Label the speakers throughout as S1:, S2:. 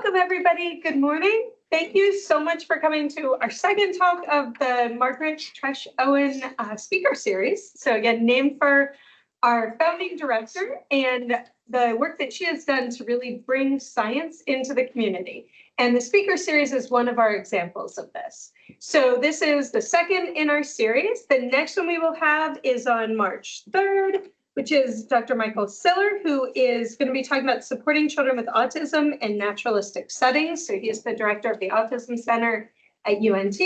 S1: Welcome, everybody. Good morning. Thank you so much for coming to our second talk of the Margaret Tresh Owen speaker series. So again, named for our founding director and the work that she has done to really bring science into the community. And the speaker series is one of our examples of this. So this is the second in our series. The next one we will have is on March 3rd, which is Dr. Michael Siller, who is going to be talking about supporting children with autism in naturalistic settings. So he is the director of the Autism Center at UNT.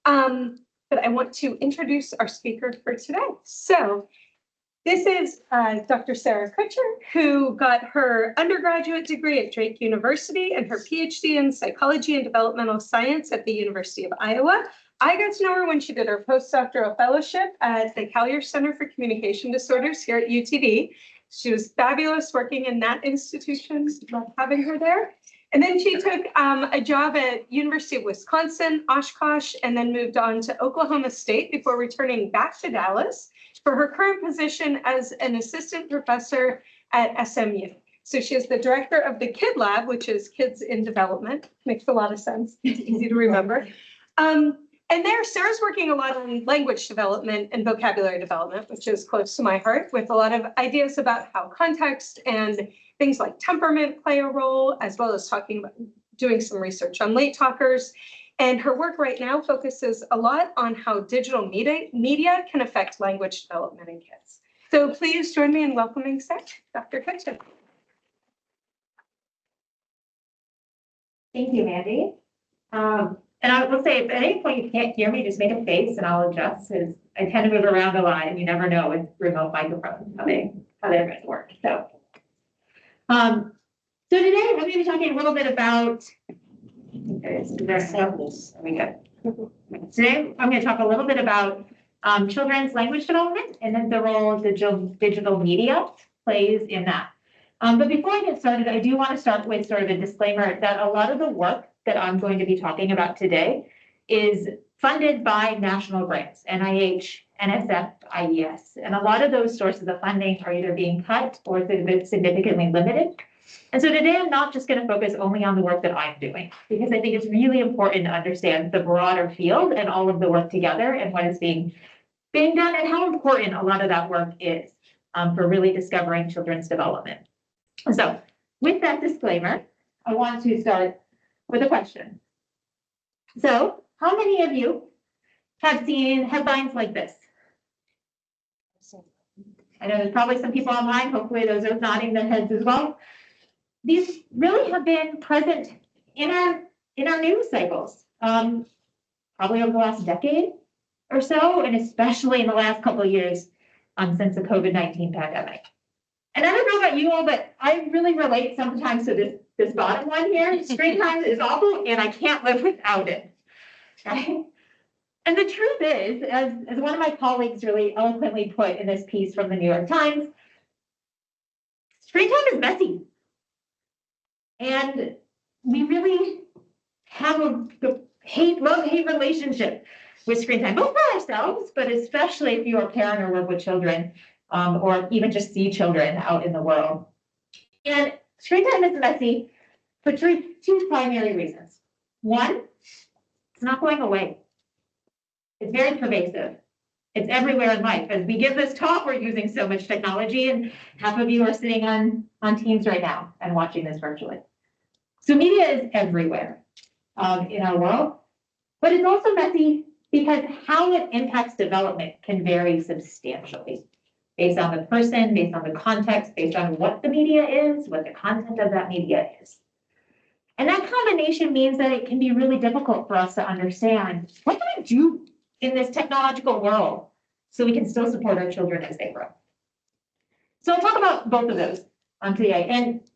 S1: But I want to introduce our speaker for today. So this is Dr. Sarah Kutcher, who got her undergraduate degree at Drake University and her PhD in psychology and developmental science at the University of Iowa. I got to know her when she did her postdoctoral fellowship at the Collier Center for Communication Disorders here at UTD. She was fabulous working in that institution, loved having her there. And then she took a job at University of Wisconsin, Oshkosh, and then moved on to Oklahoma State before returning back to Dallas for her current position as an assistant professor at SMU. So she is the director of the Kid Lab, which is Kids in Development. Makes a lot of sense. It's easy to remember. And there, Sarah's working a lot on language development and vocabulary development, which is close to my heart, with a lot of ideas about how context and things like temperament play a role, as well as talking about doing some research on late talkers. And her work right now focuses a lot on how digital media can affect language development in kids. So please join me in welcoming Sarah, Dr. Kutcher.
S2: Thank you, Mandy. And I will say, if at any point you can't hear me, just make a face and I'll adjust, because I tend to move around a lot and you never know with remote microphones how they're going to work. So today I'm going to be talking a little bit about, there we go. Today I'm going to talk a little bit about children's language development and then the role digital media plays in that. But before I get started, I do want to start with sort of a disclaimer that a lot of the work that I'm going to be talking about today is funded by national grants, NIH, NSF, IES, and a lot of those sources of funding are either being cut or significantly limited. And so today I'm not just going to focus only on the work that I'm doing, because I think it's really important to understand the broader field and all of the work together and what is being done and how important a lot of that work is for really discovering children's development. So with that disclaimer, I want to start with a question. So how many of you have seen headlines like this? I know there's probably some people online, hopefully those are nodding their heads as well. These really have been present in our news cycles, probably over the last decade or so, and especially in the last couple of years since the COVID-19 pandemic. And I don't know about you all, but I really relate sometimes to this bottom one here. Screen time is awful, and I can't live without it. Right? And the truth is, as one of my colleagues really eloquently put in this piece from the New York Times, screen time is messy. And we really have a love-hate relationship with screen time, both for ourselves, but especially if you're a parent or work with children, or even just see children out in the world. And screen time is messy for two primary reasons. One, it's not going away. It's very pervasive. It's everywhere in life. As we give this talk, we're using so much technology, and half of you are sitting on Teams right now and watching this virtually. So media is everywhere in our world, but it's also messy because how it impacts development can vary substantially based on the person, based on the context, based on what the media is, what the content of that media is. And that combination means that it can be really difficult for us to understand, what do I do in this technological world so we can still support our children as they grow? So I'll talk about both of those today.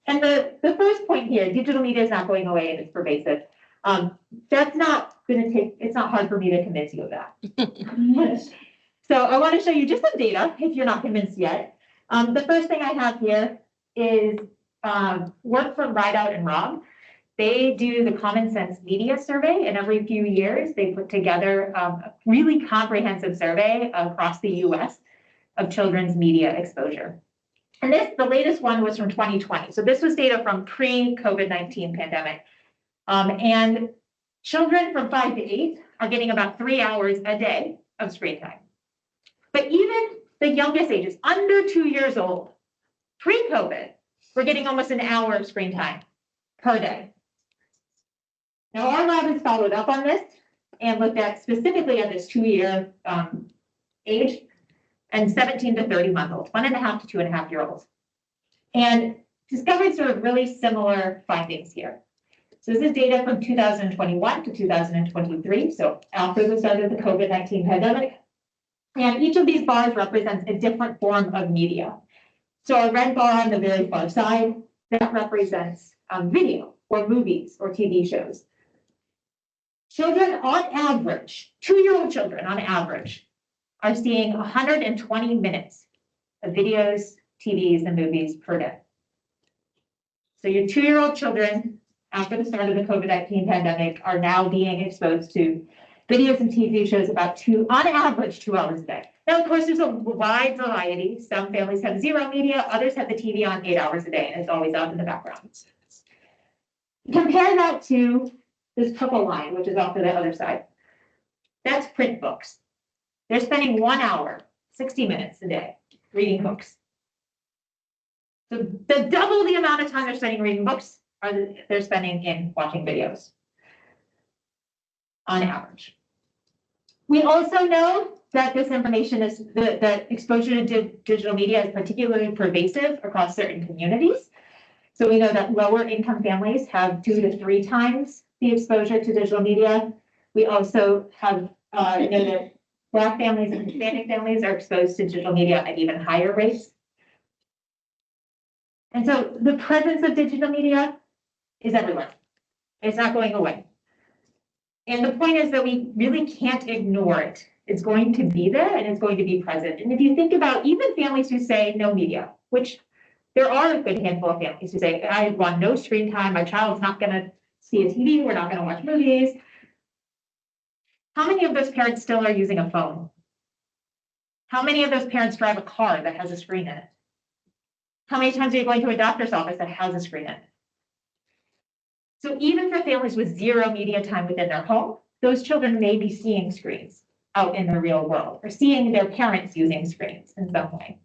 S2: And the first point here, digital media is not going away and it's pervasive. That's not going to take, it's not hard for me to convince you of that. So I want to show you just some data if you're not convinced yet. The first thing I have here is work from Rideout and Rob. They do the Common Sense Media Survey, and every few years they put together a really comprehensive survey across the US of children's media exposure. And the latest one was from 2020. So this was data from pre-COVID-19 pandemic. And children from 5 to 8 are getting about 3 hours a day of screen time. But even the youngest ages, under 2 years old, pre-COVID, we're getting almost an hour of screen time per day. Now, our lab has followed up on this and looked at specifically at this 2-year age and 17 to 30-month-olds, 1.5 to 2.5-year-olds, and discovered sort of really similar findings here. So this is data from 2021 to 2023, so after the start of the COVID-19 pandemic. And each of these bars represents a different form of media. So a red bar on the very far side, that represents video or movies or TV shows. Children on average, 2-year-old children on average, are seeing 120 minutes of videos, TVs, and movies per day. So your 2-year-old children, after the start of the COVID-19 pandemic, are now being exposed to videos and TV shows on average, 2 hours a day. Now, of course, there's a wide variety. Some families have zero media, others have the TV on 8 hours a day, and it's always out in the background. Compare that to this purple line, which is off to the other side. That's print books. They're spending 1 hour, 60 minutes a day reading books. So the double the amount of time they're spending reading books they're spending in watching videos on average. We also know that this information is that exposure to digital media is particularly pervasive across certain communities. So we know that lower income families have 2 to 3 times the exposure to digital media. We also have know that Black families and Hispanic families are exposed to digital media at even higher rates. And so the presence of digital media is everywhere. It's not going away. And the point is that we really can't ignore it. It's going to be there and it's going to be present. And if you think about even families who say no media, which there are a good handful of families who say, I want no screen time, my child's not going to see a TV, we're not going to watch movies. How many of those parents still are using a phone? How many of those parents drive a car that has a screen in it? How many times are you going to a doctor's office that has a screen in it? So even for families with zero media time within their home, those children may be seeing screens out in the real world or seeing their parents using screens in some way.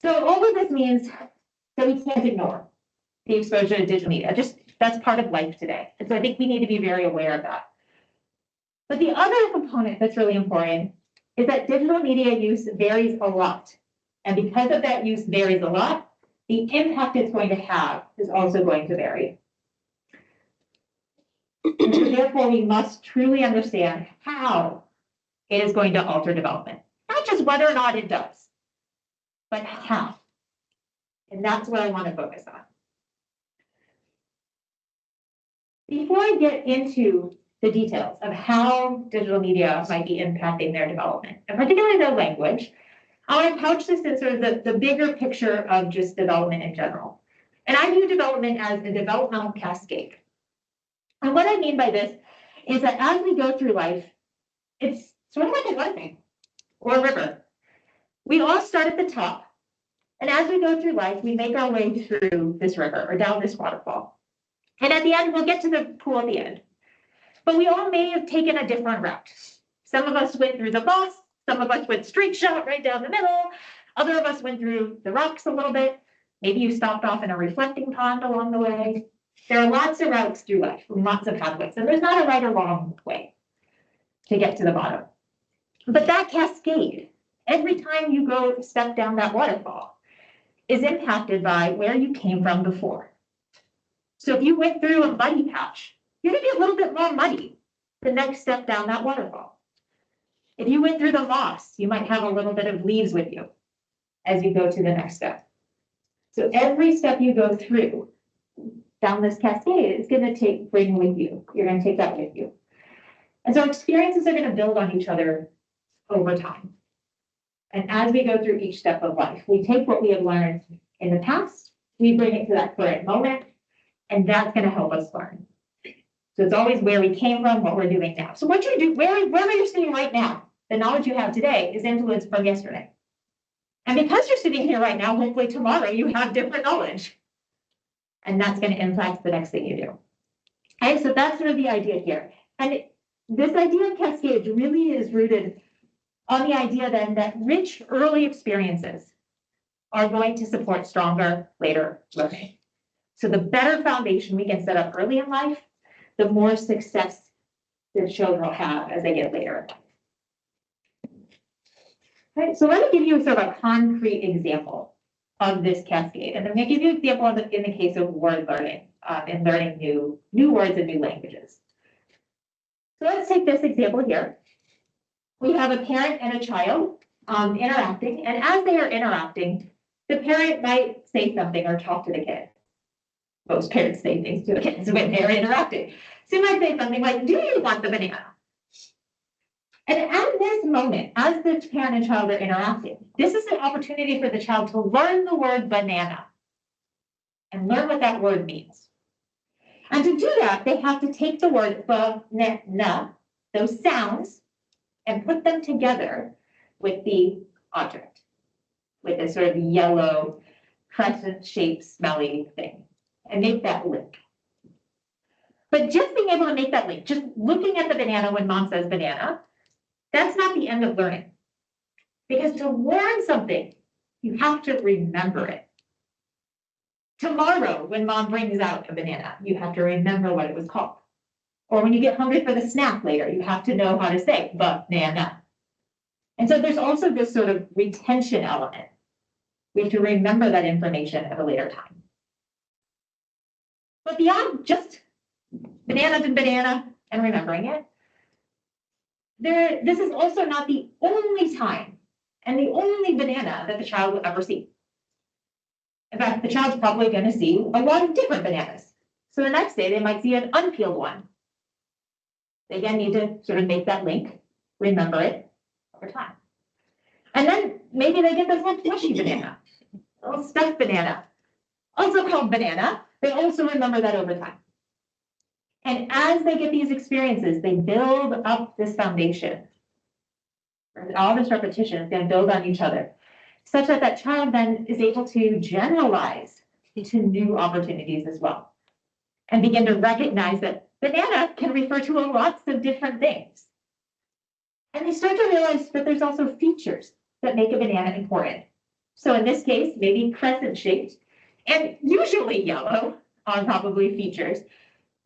S2: So all of this means that we can't ignore the exposure to digital media. That's part of life today. And so I think we need to be very aware of that. But the other component that's really important is that digital media use varies a lot. And because of that use varies a lot, the impact it's going to have is also going to vary. And so therefore, we must truly understand how it is going to alter development. Not just whether or not it does, but how. And that's what I want to focus on. Before I get into the details of how digital media might be impacting their development, and particularly their language, I want to couch this in sort of the bigger picture of just development in general. And I view development as a developmental cascade. And what I mean by this is that as we go through life, it's sort of like a waterfall or a river. We all start at the top. And as we go through life, we make our way through this river or down this waterfall. And at the end, we'll get to the pool at the end. But we all may have taken a different route. Some of us went through the moss. Some of us went straight shot right down the middle. Other of us went through the rocks a little bit. Maybe you stopped off in a reflecting pond along the way. There are lots of routes through life, lots of pathways, and there's not a right or wrong way to get to the bottom. But that cascade, every time you go step down that waterfall, is impacted by where you came from before. So if you went through a muddy patch, you're going to be a little bit more muddy the next step down that waterfall. If you went through the moss, you might have a little bit of leaves with you as you go to the next step. So every step you go through down this cascade is going to bring with you. You're going to take that with you. And so experiences are going to build on each other over time. And as we go through each step of life, we take what we have learned in the past, we bring it to that current moment, and that's going to help us learn. So it's always where we came from, what we're doing now. So what you do, wherever you're sitting right now, the knowledge you have today is influenced from yesterday. And because you're sitting here right now, hopefully tomorrow you have different knowledge. And that's going to impact the next thing you do. Okay, so that's sort of the idea here. And this idea of cascades really is rooted on the idea then that rich early experiences are going to support stronger later learning. So the better foundation we can set up early in life, the more success the children will have as they get later. Okay, so let me give you sort of a concrete example of this cascade. And I'm going to give you an example in the case of word learning and learning new words and new languages. So let's take this example here. We have a parent and a child interacting, and as they are interacting, the parent might say something or talk to the kid. Most parents say things to the kids when they're interacting. So you might say something like, "Do you want the banana?" And at this moment, as the parent and child are interacting, this is an opportunity for the child to learn the word banana and learn what that word means. And to do that, they have to take the word banana, those sounds, and put them together with the object, with this sort of yellow crescent-shaped smelly thing, and make that link. But just being able to make that link, just looking at the banana when mom says banana, that's not the end of learning. Because to learn something, you have to remember it. Tomorrow, when mom brings out a banana, you have to remember what it was called. Or when you get hungry for the snack later, you have to know how to say banana. And so there's also this sort of retention element. We have to remember that information at a later time. But beyond just banana to banana and remembering it, this is also not the only time and the only banana that the child will ever see. In fact, the child's probably going to see a lot of different bananas. So the next day, they might see an unpeeled one. They again need to sort of make that link, remember it over time. And then maybe they get this little fleshy banana, a little stuffed banana, also called banana. They also remember that over time. And as they get these experiences, they build up this foundation. All this repetition is going to build on each other, such that that child then is able to generalize into new opportunities as well, and begin to recognize that banana can refer to lots of different things. And they start to realize that there's also features that make a banana important. So in this case, maybe crescent-shaped, and usually yellow are probably features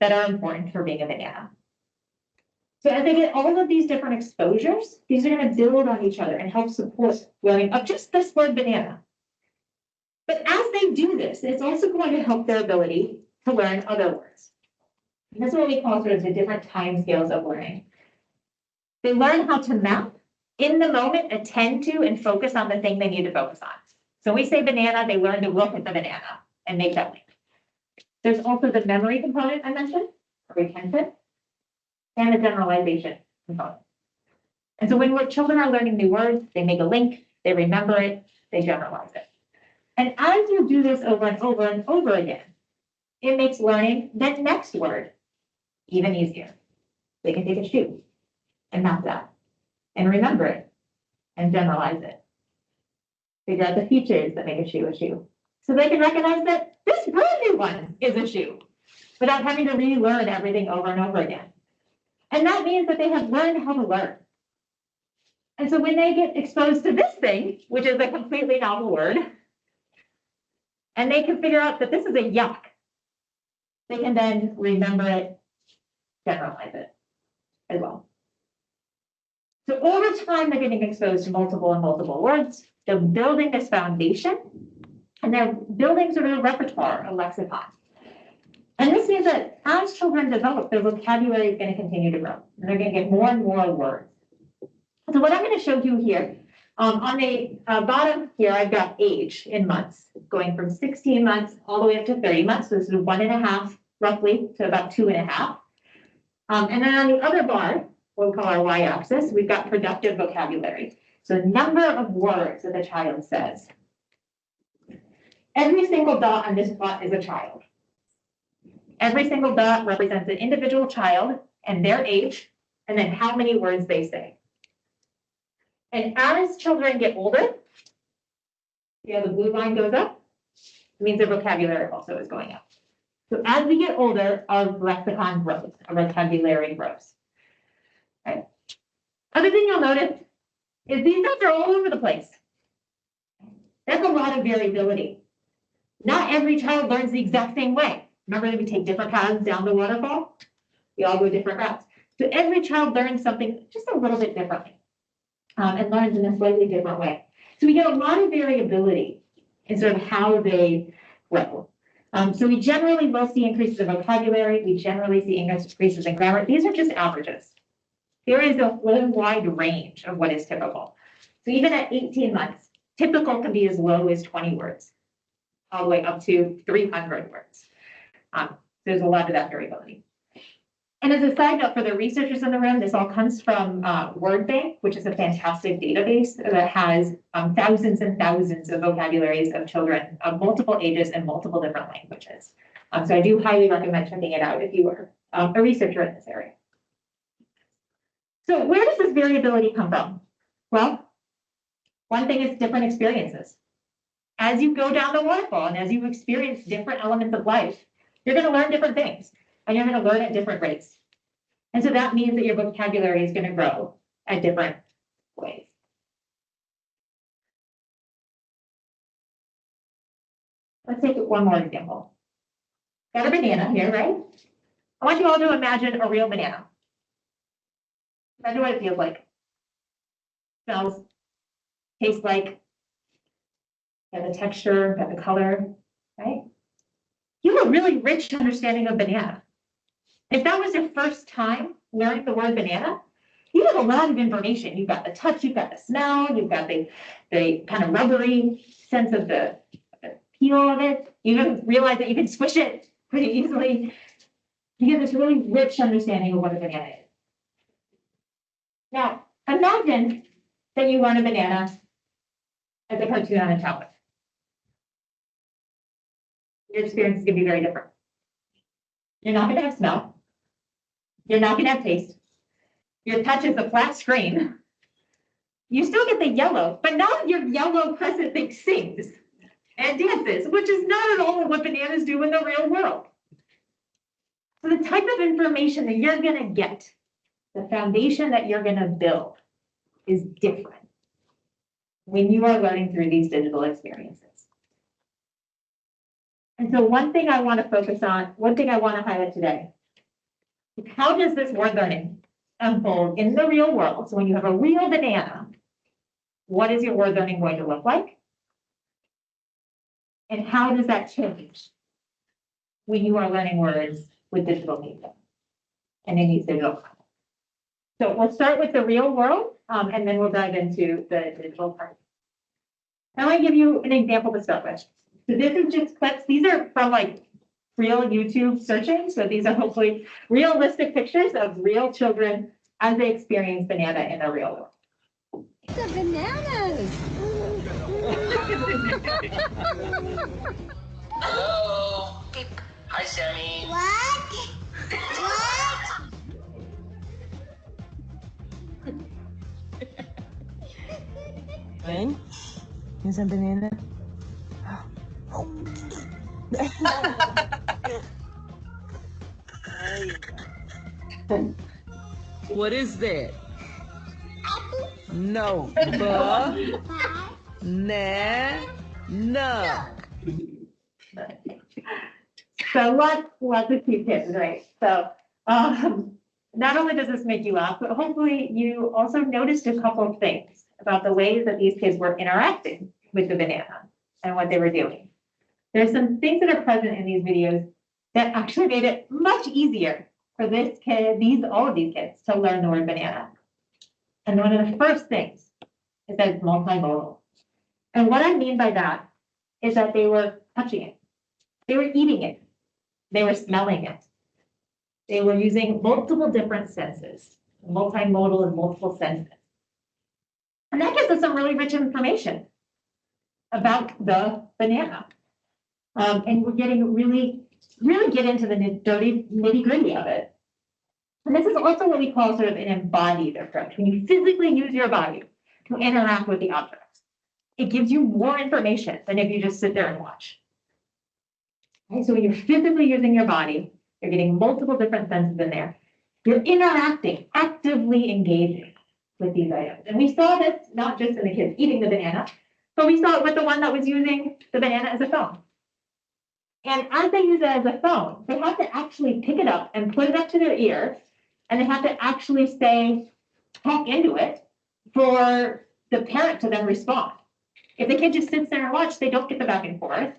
S2: that are important for being a banana. So as they get all of these different exposures, these are going to build on each other and help support learning of just this word banana. But as they do this, it's also going to help their ability to learn other words. And this is what we call sort of the different time scales of learning. They learn how to map, in the moment, attend to and focus on the thing they need to focus on. So when we say banana, they learn to look at the banana and make that link. There's also the memory component I mentioned, retention, and the generalization component. And so when children are learning new words, they make a link, they remember it, they generalize it. And as you do this over and over and over again, it makes learning that next word even easier. They can take a shoe and map that and remember it and generalize it. Figure out the features that make a shoe a shoe. So they can recognize that this brand new one is a shoe without having to relearn everything over and over again. And that means that they have learned how to learn. And so when they get exposed to this thing, which is a completely novel word, and they can figure out that this is a yuck, they can then remember it, generalize it as well. So over time, they're getting exposed to multiple words. They're building this foundation, and they're building sort of a repertoire, a lexicon. And this means that as children develop, their vocabulary is going to continue to grow, and they're going to get more and more words. So what I'm going to show you here, on the bottom here, I've got age in months, going from 16 months all the way up to 30 months. So this is 1.5, roughly, to about 2.5. And then on the other bar, what we call our y-axis, we've got productive vocabulary. So the number of words that the child says. Every single dot on this plot is a child. Every single dot represents an individual child and their age, and then how many words they say. And as children get older, Yeah, the blue line goes up, it means their vocabulary also is going up. So as we get older, our lexicon grows, our vocabulary grows. Right. Other thing you'll notice is these numbers are all over the place. That's a lot of variability. Not every child learns the exact same way. Remember that we take different paths down the waterfall? We all go different routes. So every child learns something just a little bit differently and learns in a slightly different way. So we get a lot of variability in sort of how they grow. So we generally will see increases in vocabulary. We generally see increases in grammar. These are just averages. There is a whole wide range of what is typical. So even at 18 months, typical can be as low as 20 words, all the way up to 300 words. There's a lot of that variability. And as a side note for the researchers in the room, this all comes from WordBank, which is a fantastic database that has thousands and thousands of vocabularies of children of multiple ages and multiple different languages. So I do highly recommend checking it out if you are a researcher in this area. So where does this variability come from? Well, one thing is different experiences. As you go down the waterfall and as you experience different elements of life, you're going to learn different things and you're going to learn at different rates. And so that means that your vocabulary is going to grow at different ways. Let's take one more example. Got a banana here, right? I want you all to imagine a real banana. Imagine what it feels like, smells, tastes like, got the texture, got the color, right? You have a really rich understanding of banana. If that was your first time learning the word banana, you have a lot of information. You've got the touch, you've got the smell, you've got the kind of rubbery sense of the peel of it. You even realize that you can squish it pretty easily. You get this really rich understanding of what a banana is. Now, imagine that you want a banana as a cartoon on a tablet. Your experience is going to be very different. You're not going to have smell. You're not going to have taste. Your touch is a flat screen. You still get the yellow, but now your yellow crescent thing sings and dances, which is not at all what bananas do in the real world. So the type of information that you're going to get, the foundation that you're going to build is different when you are learning through these digital experiences. And so one thing I want to focus on, one thing I want to highlight today, is how does this word learning unfold in the real world? So when you have a real banana, what is your word learning going to look like? And how does that change when you are learning words with digital media and in these digital content? So we'll start with the real world, and then we'll dive into the digital part. I want to give you an example to start with. So this is just clips. These are from like real YouTube searching. So these are hopefully realistic pictures of real children as they experience banana in the real world.
S3: The bananas.
S4: Hello. Hi, Sammy.
S3: What? What?
S5: Bang? Here's a banana. What is that? No. Banana.
S2: So lots of cute kids, right? So not only does this make you laugh, but hopefully you also noticed a couple of things about the ways that these kids were interacting with the banana and what they were doing. There's some things that are present in these videos that actually made it much easier for this kid, all of these kids to learn the word banana. And one of the first things is that it's multimodal. And what I mean by that is that they were touching it. They were eating it. They were smelling it. They were using multiple different senses, multimodal and multiple senses. And that gives us some really rich information about the banana. And we're getting really get into the nitty-gritty of it. And this is also what we call sort of an embodied approach, when you physically use your body to interact with the objects. it gives you more information than if you just sit there and watch. Okay, so when you're physically using your body, you're getting multiple different senses in there. You're interacting, actively engaging with these items. And we saw this not just in the kids eating the banana, but we saw it with the one that was using the banana as a phone. And as they use it as a phone, they have to actually pick it up and put it up to their ear, and they have to actually talk into it for the parent to then respond. If the kid just sits there and watches, they don't get the back and forth.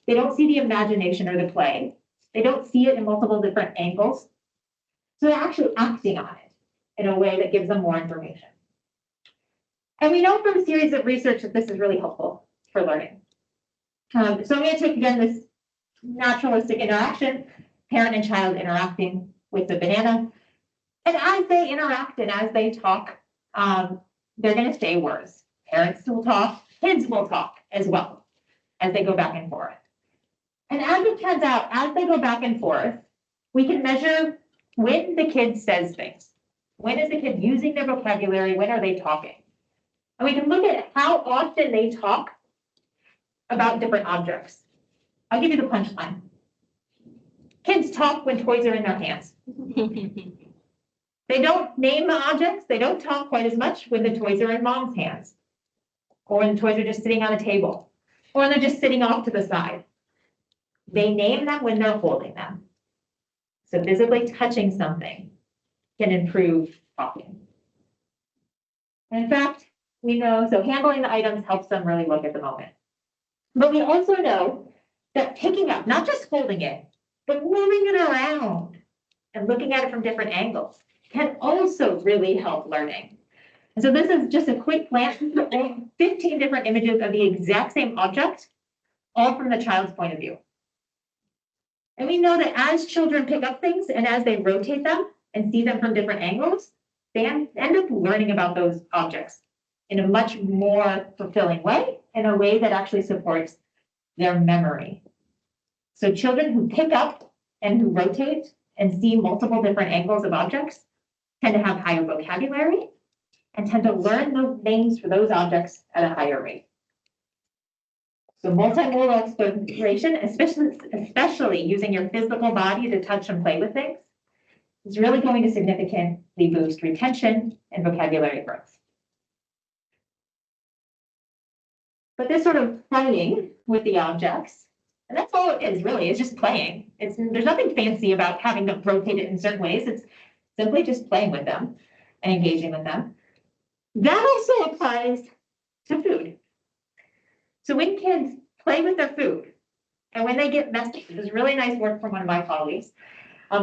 S2: They don't see the imagination or the play. They don't see it in multiple different angles. So they're actually acting on it in a way that gives them more information. And we know from a series of research that this is really helpful for learning. So I'm going to take again this naturalistic interaction, parent and child interacting with the banana. And as they interact and as they talk, they're going to say words. Parents will talk, kids will talk as well as they go back and forth. And as it turns out, as they go back and forth, we can measure when the kid says things. When is the kid using their vocabulary? When are they talking? And we can look at how often they talk about different objects. I'll give you the punchline. Kids talk when toys are in their hands. They don't name the objects. They don't talk quite as much when the toys are in mom's hands, or when the toys are just sitting on a table, or they're just sitting off to the side. They name them when they're holding them. So physically touching something can improve talking. And in fact, we know, so handling the items helps them really look at the moment. But we also know that picking up, not just holding it, but moving it around and looking at it from different angles can also really help learning. And so this is just a quick glance at 15 different images of the exact same object, all from the child's point of view. And we know that as children pick up things and as they rotate them and see them from different angles, they end up learning about those objects in a much more fulfilling way, in a way that actually supports their memory. So children who pick up and who rotate and see multiple different angles of objects tend to have higher vocabulary and tend to learn the names for those objects at a higher rate. So multimodal exploration, especially using your physical body to touch and play with things, is really going to significantly boost retention and vocabulary growth. But this sort of playing with the objects, and that's all it is really, it's just playing. There's nothing fancy about having to rotate it in certain ways. It's simply just playing with them and engaging with them. That also applies to food. So when kids play with their food, and when they get messy, this is really nice work from one of my colleagues.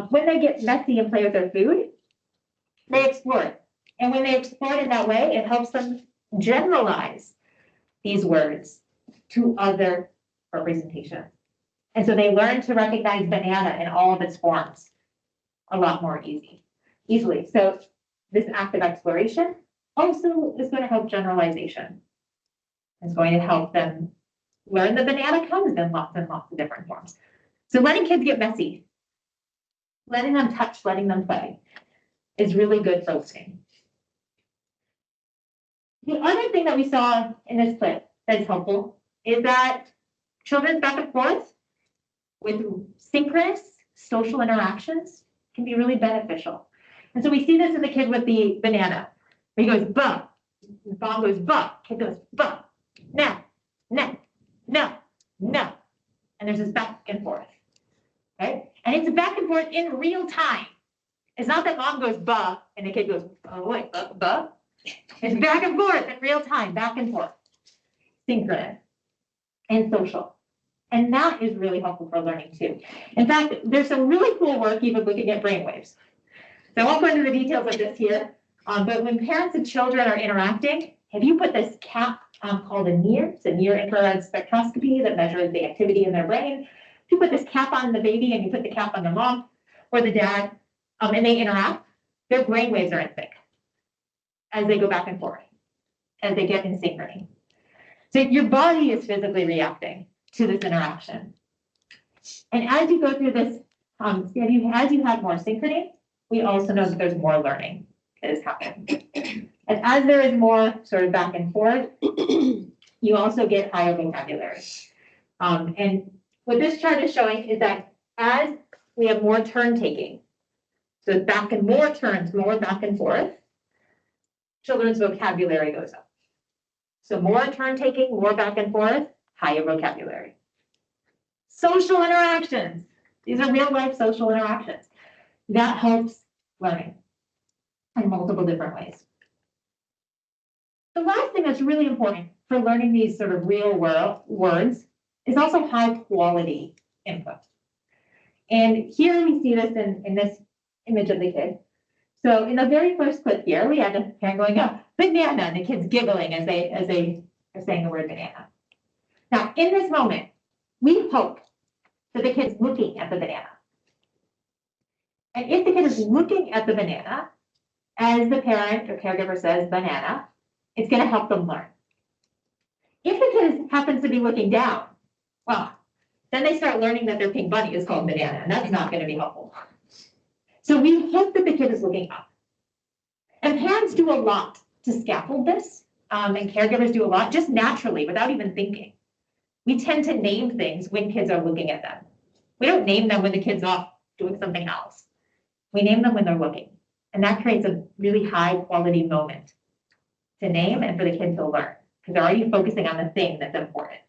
S2: When they get messy and play with their food, they explore it. And when they explore it in that way, it helps them generalize these words to other representations. And so they learn to recognize banana in all of its forms a lot more easily. So this act of exploration also is going to help generalization. It's going to help them learn the banana comes in lots and lots of different forms. So letting kids get messy, letting them touch, letting them play is really good for listening. The other thing that we saw in this clip that is helpful is that children's back and forth with synchronous social interactions can be really beneficial. And so we see this in the kid with the banana. He goes, buh. The bomb goes, buh. Kid goes, buh. No, no, no, no. And there's this back and forth. Okay? And it's a back and forth in real time. It's not that mom goes, buh, and the kid goes, oh, wait, buh. It's back and forth in real time, back and forth. Synchronous and social. And that is really helpful for learning too. In fact, there's some really cool work even looking at brainwaves. So I won't go into the details of this here, but when parents and children are interacting, if you put this cap called a NIR, it's a near infrared spectroscopy that measures the activity in their brain. If you put this cap on the baby and you put the cap on the mom or the dad, and they interact, their brainwaves are in sync as they go back and forth, as they get in synchrony. So your body is physically reacting to this interaction. And as you go through this, as you have more synchrony, we also know that there's more learning that is happening. And as there is more sort of back and forth, you also get higher vocabulary. And what this chart is showing is that as we have more turn taking, so back and more turns, more back and forth, children's vocabulary goes up. So more turn taking, more back and forth, higher vocabulary. Social interactions. These are real life social interactions. That helps learning in multiple different ways. The last thing that's really important for learning these sort of real world words is also high quality input. And here we see this in this image of the kid. So in the very first clip here, we had a parent going, oh, banana, and the kids giggling as they are saying the word banana. Now, in this moment, we hope that the kid's looking at the banana. And if the kid is looking at the banana, as the parent or caregiver says banana, it's going to help them learn. If the kid happens to be looking down, well, then they start learning that their pink bunny is called banana, and that's not going to be helpful. So we hope that the kid is looking up. And parents do a lot to scaffold this, and caregivers do a lot just naturally without even thinking. We tend to name things when kids are looking at them. We don't name them when the kid's off doing something else. We name them when they're looking. And that creates a really high quality moment to name and for the kid to learn, because they're already focusing on the thing that's important.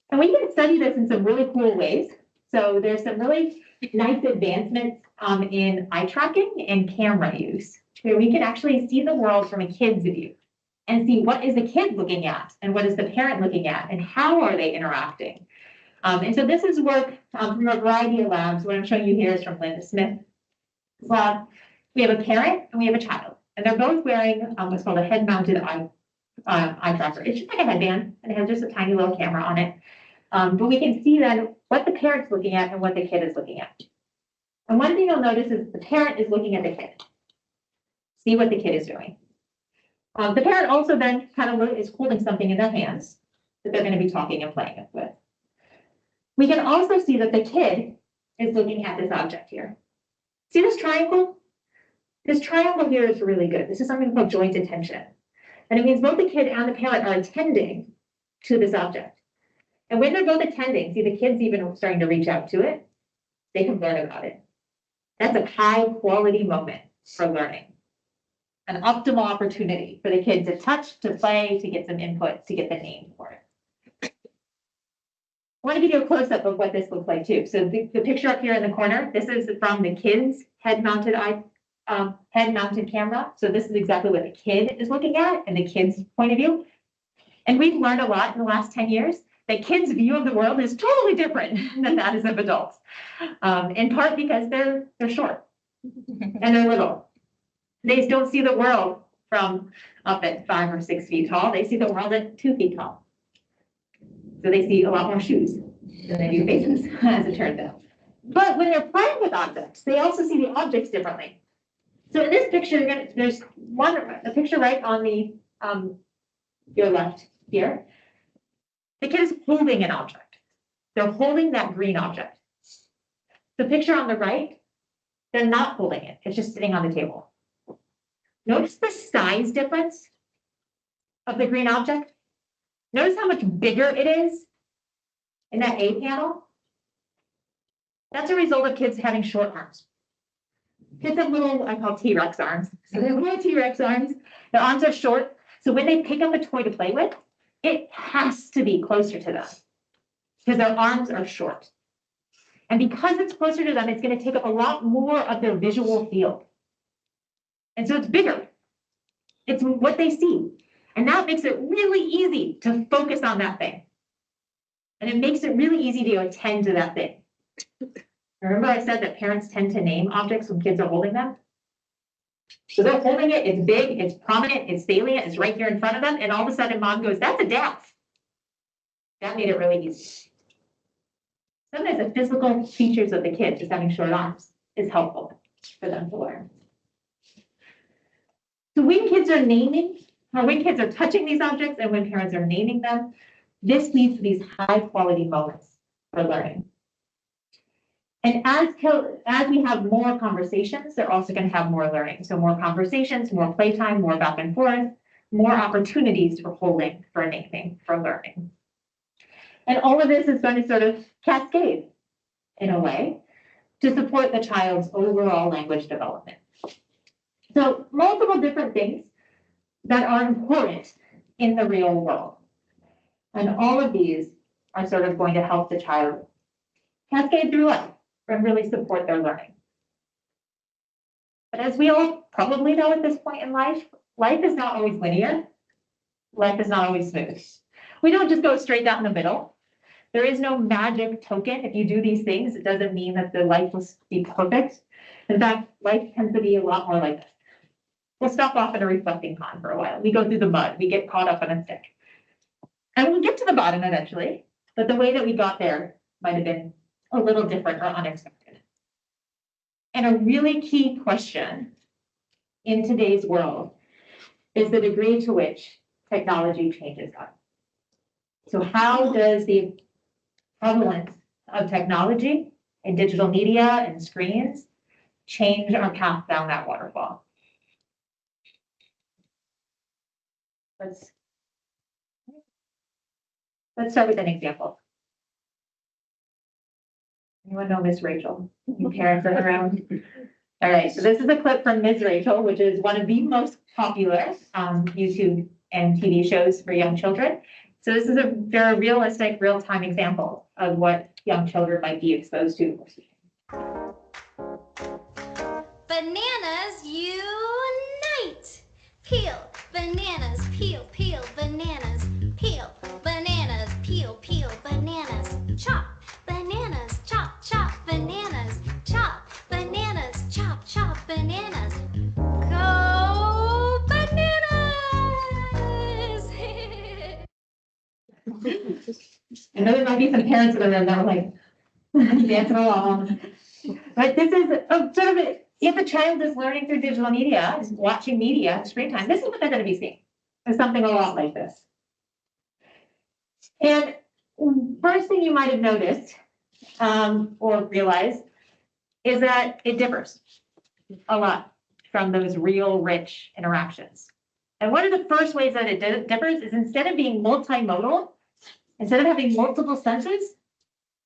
S2: And we can study this in some really cool ways. So there's some really nice advancements in eye tracking and camera use, where we can actually see the world from a kid's view and see what is the kid looking at and what is the parent looking at and how are they interacting. And so this is work from a variety of labs. What I'm showing you here is from Linda Smith's lab. We have a parent and we have a child, and they're both wearing what's called a head-mounted eye tracker. It's just like a headband, and it has just a tiny little camera on it. But we can see then what the parent's looking at and what the kid is looking at. And one thing you'll notice is the parent is looking at the kid. See what the kid is doing. The parent also then kind of is holding something in their hands that they're going to be talking and playing with. We can also see that the kid is looking at this object here. See this triangle? This triangle here is really good. This is something called joint attention. And it means both the kid and the parent are attending to this object. And when they're both attending, see the kid's even starting to reach out to it, they can learn about it. That's a high quality moment for learning. An optimal opportunity for the kid to touch, to play, to get some input, to get the name for it. I want to give you a close-up of what this looks like too. So the picture up here in the corner, this is from the kid's head-mounted camera. So this is exactly what the kid is looking at and the kid's point of view. And we've learned a lot in the last 10 years that kids' view of the world is totally different than that is of adults. In part because they're short and they're little. They don't see the world from up at 5 or 6 feet tall. They see the world at 2 feet tall. So they see a lot more shoes than they do faces, as it turns out. But when they're playing with objects, they also see the objects differently. So in this picture, there's a picture right on the your left here. The kid is holding an object. They're holding that green object. The picture on the right, they're not holding it. It's just sitting on the table. Notice the size difference of the green object. Notice how much bigger it is in that A panel. That's a result of kids having short arms. Kids have little, I call T-Rex arms. So they have little T-Rex arms. Their arms are short. So when they pick up a toy to play with, it has to be closer to them because their arms are short. And because it's closer to them, it's going to take up a lot more of their visual field. And so it's bigger. It's what they see. And that makes it really easy to focus on that thing. And it makes it really easy to attend to that thing. Remember I said that parents tend to name objects when kids are holding them? So they're holding it, it's big, it's prominent, it's salient, it's right here in front of them, and all of a sudden mom goes, that's a dance. That made it really easy. Sometimes the physical features of the kid, just having short arms, is helpful for them to learn. So when kids are naming, or when kids are touching these objects and when parents are naming them, this leads to these high quality moments for learning. And as we have more conversations, they're also going to have more learning. So more conversations, more playtime, more back and forth, more opportunities for holding, for naming, for learning. And all of this is going to sort of cascade in a way to support the child's overall language development. So multiple different things that are important in the real world. And all of these are sort of going to help the child cascade through life and really support their learning. But as we all probably know at this point in life, life is not always linear. Life is not always smooth. We don't just go straight down the middle. There is no magic token. If you do these things, it doesn't mean that the life will be perfect. In fact, life tends to be a lot more like this. We'll stop off at a reflecting pond for a while. We go through the mud. We get caught up on a stick. And we'll get to the bottom eventually. But the way that we got there might have been a little different or unexpected. And a really key question in today's world is the degree to which technology changes us. So how does the prevalence of technology and digital media and screens change our path down that waterfall? Let's start with an example. Anyone know Miss Rachel? Any parents are around? All right, so this is a clip from Ms. Rachel, which is one of the most popular YouTube and TV shows for young children. So this is a very realistic, real-time example of what young children might be exposed to.
S3: Bananas unite. Peel bananas, peel, peel bananas, peel bananas, peel, peel bananas, chop bananas, chop, chop bananas, chop bananas, chop, chop bananas. Go bananas!
S2: I know there might be some parents in the room that were like dancing along. But this is a sort of if a child is learning through digital media, is watching media, screen time, this is what they're going to be seeing. It's something a lot like this. And first thing you might have noticed or realized is that it differs a lot from those real rich interactions. And one of the first ways that it differs is instead of being multimodal, instead of having multiple senses,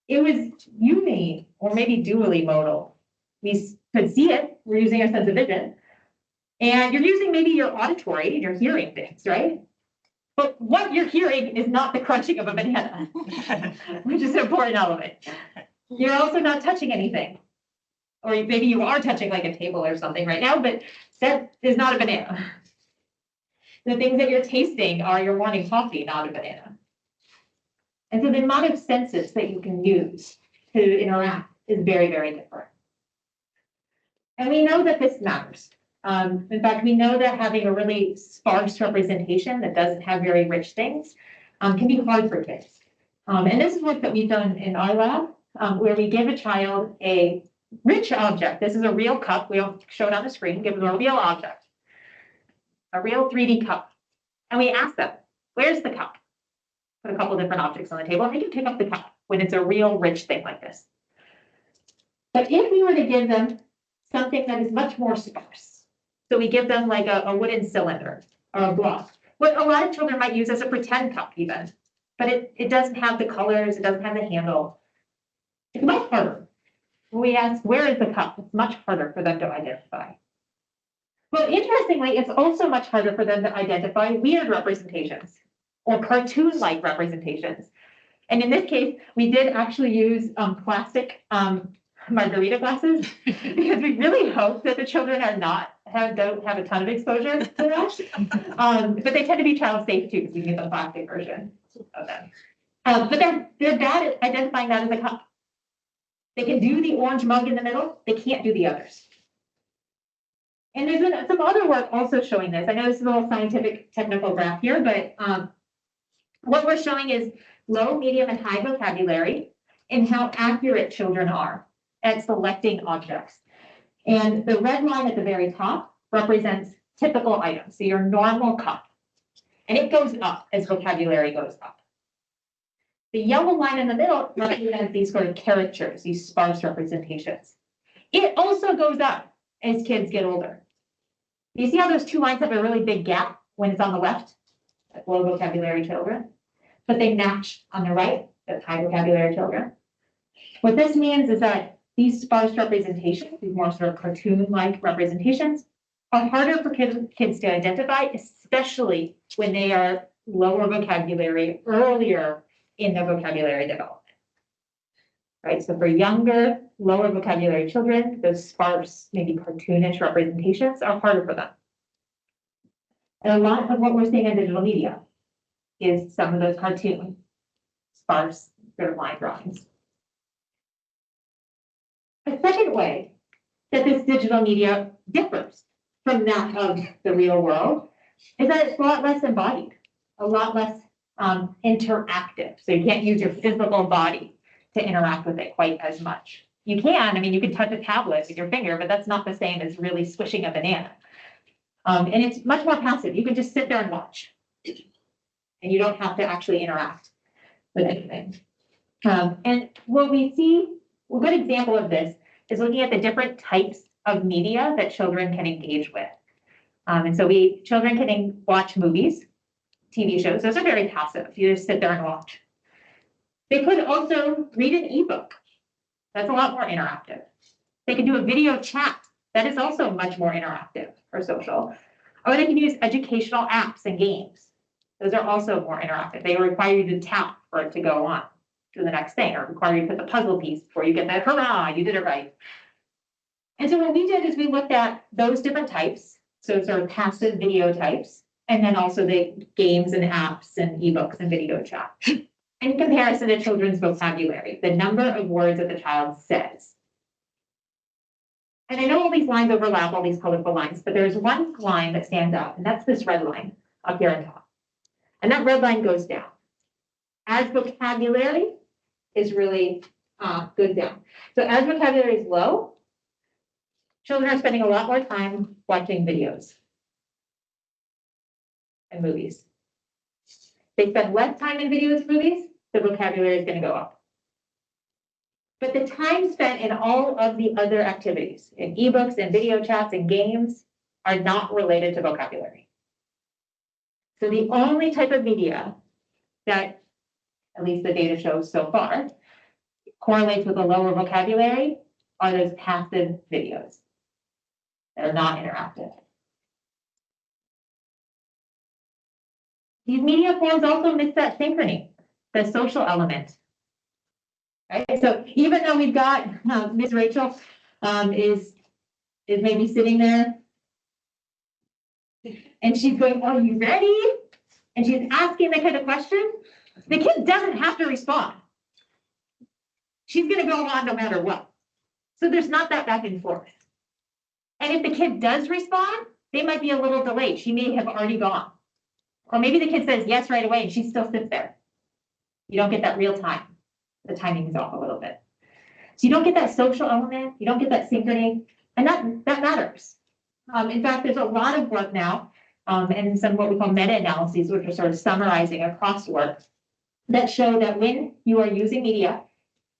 S2: it was uni or maybe dually modal. We could see it, we're using our sense of vision, and you're using maybe your auditory, you're hearing things, right? But what you're hearing is not the crunching of a banana, which is an important element. You're also not touching anything. Or maybe you are touching like a table or something right now, but that is not a banana. The things that you're tasting are your morning coffee, not a banana. And so the amount of senses that you can use to interact is very, very different. And we know that this matters. In fact, we know that having a really sparse representation that doesn't have very rich things can be hard for kids. And this is work that we've done in our lab, where we give a child a rich object. This is a real cup. We don't show it on the screen. Give them a real object, a real 3D cup. And we ask them, where's the cup? Put a couple different objects on the table, and they can pick up the cup when it's a real rich thing like this. But if we were to give them something that is much more sparse, so we give them like a wooden cylinder or a block, what a lot of children might use as a pretend cup even, but it doesn't have the colors, it doesn't have the handle. It's much harder. When we ask, where is the cup? It's much harder for them to identify. Well, interestingly, it's also much harder for them to identify weird representations or cartoon-like representations. And in this case, we did actually use plastic margarita glasses because we really hope that the children don't have a ton of exposure to that. But they tend to be child safe too, because we get the plastic version of them. But they're bad at identifying that as a cup. They can do the orange mug in the middle. They can't do the others. And there's been some other work also showing this. I know this is a little scientific technical graph here, but what we're showing is low, medium, and high vocabulary and how accurate children are at selecting objects. And the red line at the very top represents typical items, so your normal cup. And it goes up as vocabulary goes up. The yellow line in the middle represents these sort of caricatures, these sparse representations. It also goes up as kids get older. You see how those two lines have a really big gap? when it's on the left, that's low vocabulary children, but they match on the right, that's high vocabulary children. What this means is that these sparse representations, these more sort of cartoon-like representations, are harder for kids to identify, especially when they are lower vocabulary earlier in their vocabulary development. Right, so for younger, lower vocabulary children, those sparse, maybe cartoonish representations are harder for them. And a lot of what we're seeing in digital media is some of those cartoon, sparse, sort of line drawings. A second way that this digital media differs from that of the real world is that it's a lot less embodied, a lot less interactive. So you can't use your physical body to interact with it quite as much. You can, I mean, you can touch a tablet with your finger, but that's not the same as really squishing a banana. And it's much more passive. You can just sit there and watch. And you don't have to actually interact with anything. And what we see, a good example of this is looking at the different types of media that children can engage with. And so children can watch movies, TV shows. Those are very passive. You just sit there and watch. They could also read an ebook. That's a lot more interactive. They can do a video chat. That is also much more interactive or social. Or they can use educational apps and games. Those are also more interactive. They require you to tap for it to go on to the next thing, or require you to put the puzzle piece before you get that, hurrah, you did it right. And so what we did is we looked at those different types, so sort of passive video types, and then also the games and apps and ebooks and video chat. In comparison to children's vocabulary, the number of words that the child says. And I know all these lines overlap, all these colorful lines, but there's one line that stands out, and that's this red line up here on top. And that red line goes down. As vocabulary is really goes down. So as vocabulary is low, children are spending a lot more time watching videos and movies. They spend less time in videos and movies, the vocabulary is going to go up. But the time spent in all of the other activities, in ebooks and video chats and games, are not related to vocabulary. So the only type of media that, at least the data shows so far, correlates with a lower vocabulary are those passive videos that are not interactive. These media forms also miss that synchrony, the social element. Right? So even though we've got Miss Rachel is maybe sitting there and she's going, "Are you ready?" And she's asking that kind of question, the kid doesn't have to respond. She's going to go on no matter what. So there's not that back and forth. And if the kid does respond, they might be a little delayed. She may have already gone. Or maybe the kid says yes right away and she still sits there. You don't get that real time. The timing is off a little bit. So you don't get that social element. You don't get that synchrony. And that matters. In fact, there's a lot of work now and some what we call meta-analyses, which are sort of summarizing across work that show that when you are using media,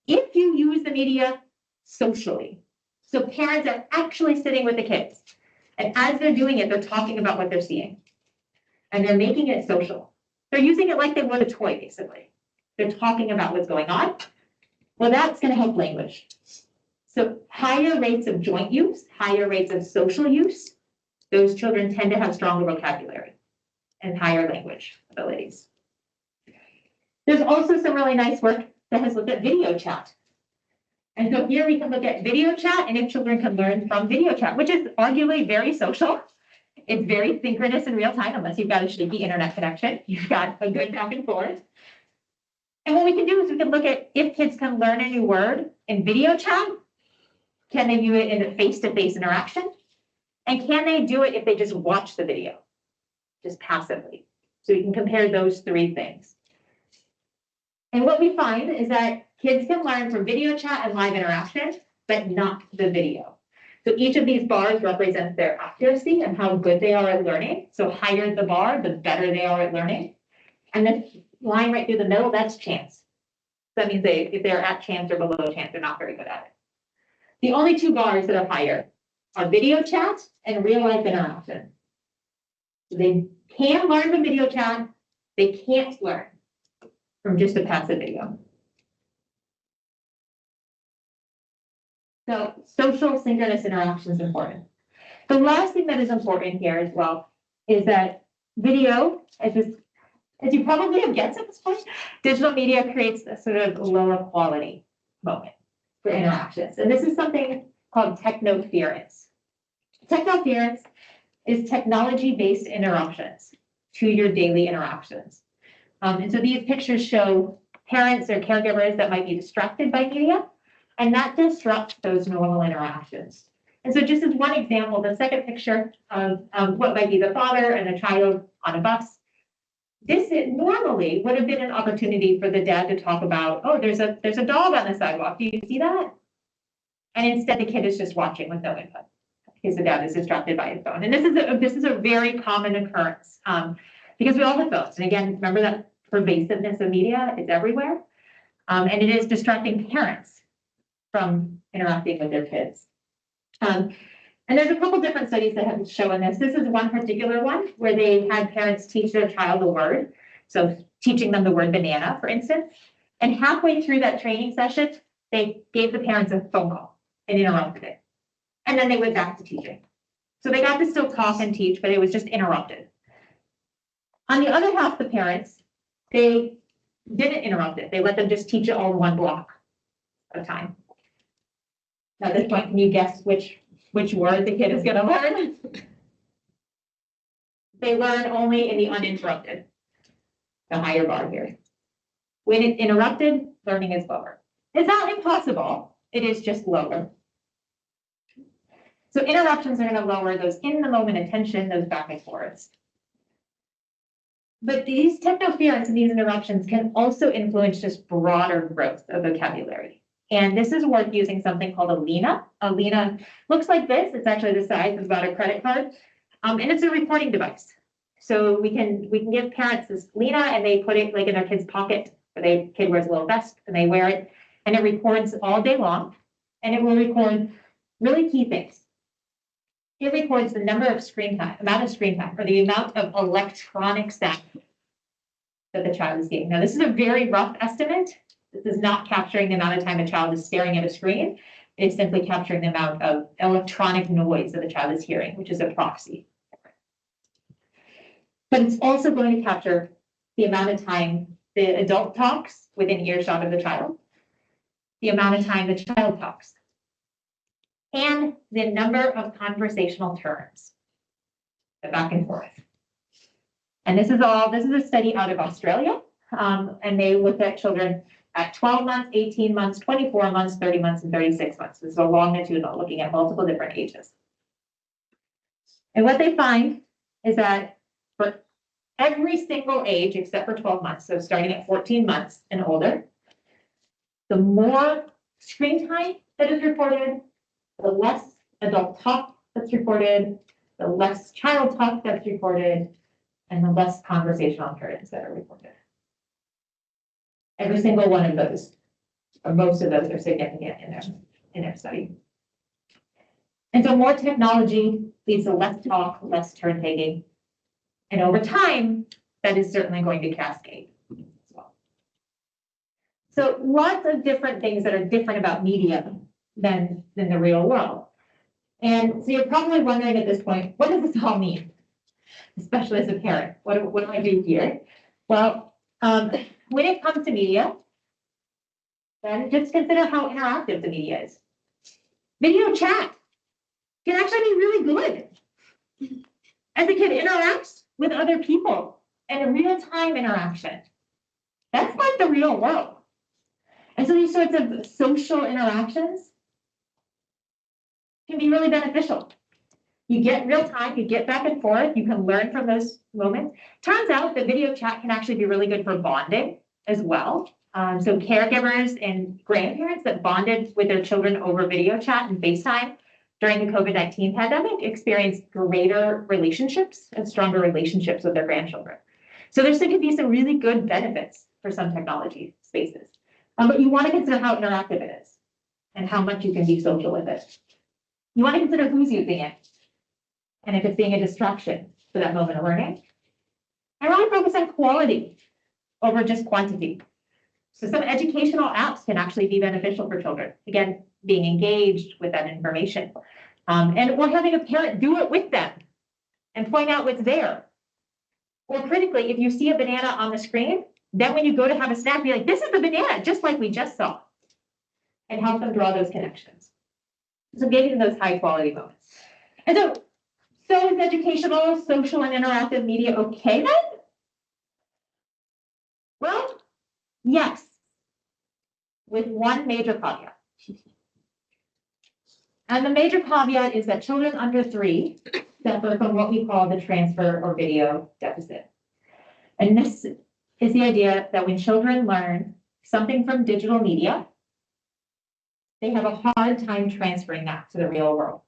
S2: if you use the media socially, so parents are actually sitting with the kids, and as they're doing it, they're talking about what they're seeing, and they're making it social. They're using it like they would a toy, basically. They're talking about what's going on. Well, that's going to help language. So higher rates of joint use, higher rates of social use, those children tend to have stronger vocabulary and higher language abilities. There's also some really nice work that has looked at video chat. And so here we can look at video chat and if children can learn from video chat, which is arguably very social. It's very synchronous in real time, unless you've got a shaky internet connection. You've got a good back and forth. And what we can do is we can look at if kids can learn a new word in video chat, can they do it in a face-to-face interaction? And can they do it if they just watch the video, just passively? So we can compare those three things. And what we find is that kids can learn from video chat and live interaction, but not the video. So each of these bars represents their accuracy and how good they are at learning. So higher the bar, the better they are at learning. And this line right through the middle, that's chance. That means if they're at chance or below chance, they're not very good at it. The only two bars that are higher are video chat and real life interaction. So they can learn from video chat. They can't learn from just a passive video. So social synchronous interaction is important. The last thing that is important here as well is that video, as you probably have guessed at this point, digital media creates a sort of lower quality moment for interactions. And this is something called technoference. Technoference is technology-based interruptions to your daily interactions. And so these pictures show parents or caregivers that might be distracted by media, and that disrupts those normal interactions. And so just as one example, the second picture of what might be the father and a child on a bus, normally would have been an opportunity for the dad to talk about, oh, there's a dog on the sidewalk. Do you see that? And instead the kid is just watching with no input because the dad is distracted by his phone. And this is a very common occurrence because we all have phones. And again, remember that pervasiveness of media is everywhere. And it is distracting parents from interacting with their kids. And there's a couple different studies that have shown this. This is one particular one where they had parents teach their child a word. So teaching them the word banana, for instance. And halfway through that training session, they gave the parents a phone call and interrupted it. And then they went back to teaching. So they got to still talk and teach, but it was just interrupted. On the other half, the parents, they didn't interrupt it. They let them just teach it all in one block at a time. At this point, can you guess which word the kid is going to learn? They learn only in the uninterrupted, the higher bar here. When it's interrupted, learning is lower. It's not impossible, it is just lower. So interruptions are going to lower those in the moment attention, those back and forths. But these technoference and these interruptions can also influence just broader growth of vocabulary. And this is worth using something called a Lena. A Lena looks like this. It's actually the size of about a credit card. And it's a recording device. So we can give parents this Lena and they put it like in their kid's pocket, or their kid wears a little vest and they wear it, and it records all day long. And it will record really key things. It records the number of screen time, amount of screen time, or the amount of electronic sound that the child is getting. Now, this is a very rough estimate. This is not capturing the amount of time a child is staring at a screen. It's simply capturing the amount of electronic noise that the child is hearing, which is a proxy. But it's also going to capture the amount of time the adult talks within earshot of the child, the amount of time the child talks, and the number of conversational turns, the back and forth. And this is a study out of Australia, and they looked at children at 12 months, 18 months, 24 months, 30 months, and 36 months. This is a longitudinal, looking at multiple different ages. And what they find is that for every single age, except for 12 months, so starting at 14 months and older, the more screen time that is reported, the less adult talk that's reported, the less child talk that's reported, and the less conversational turns that are reported. Every single one of those, or most of those, are significant in their study. And so more technology leads to less talk, less turn taking. And over time, that is certainly going to cascade as well. So lots of different things that are different about media than the real world. And so you're probably wondering at this point, what does this all mean? Especially as a parent, what do I do here? Well, when it comes to media, then just consider how interactive the media is. Video chat can actually be really good. As a kid interacts with other people in a real-time interaction, that's like the real world. And so these sorts of social interactions can be really beneficial. You get real time, you get back and forth, you can learn from those moments. Turns out that video chat can actually be really good for bonding as well. So caregivers and grandparents that bonded with their children over video chat and FaceTime during the COVID-19 pandemic experienced greater relationships and stronger relationships with their grandchildren. So there could be some really good benefits for some technology spaces. But you want to consider how interactive it is and how much you can be social with it. You want to consider who's using it and if it's being a distraction for that moment of learning, I want to focus on quality over just quantity. So some educational apps can actually be beneficial for children. Again, being engaged with that information. Or having a parent do it with them and point out what's there. Or critically, if you see a banana on the screen, then when you go to have a snack, be like, this is the banana, just like we just saw. And help them draw those connections. So giving those high quality moments. And so is educational, social, and interactive media okay then? Well, yes, with one major caveat. And the major caveat is that children under 3 suffer from what we call the transfer or video deficit. And this is the idea that when children learn something from digital media, they have a hard time transferring that to the real world.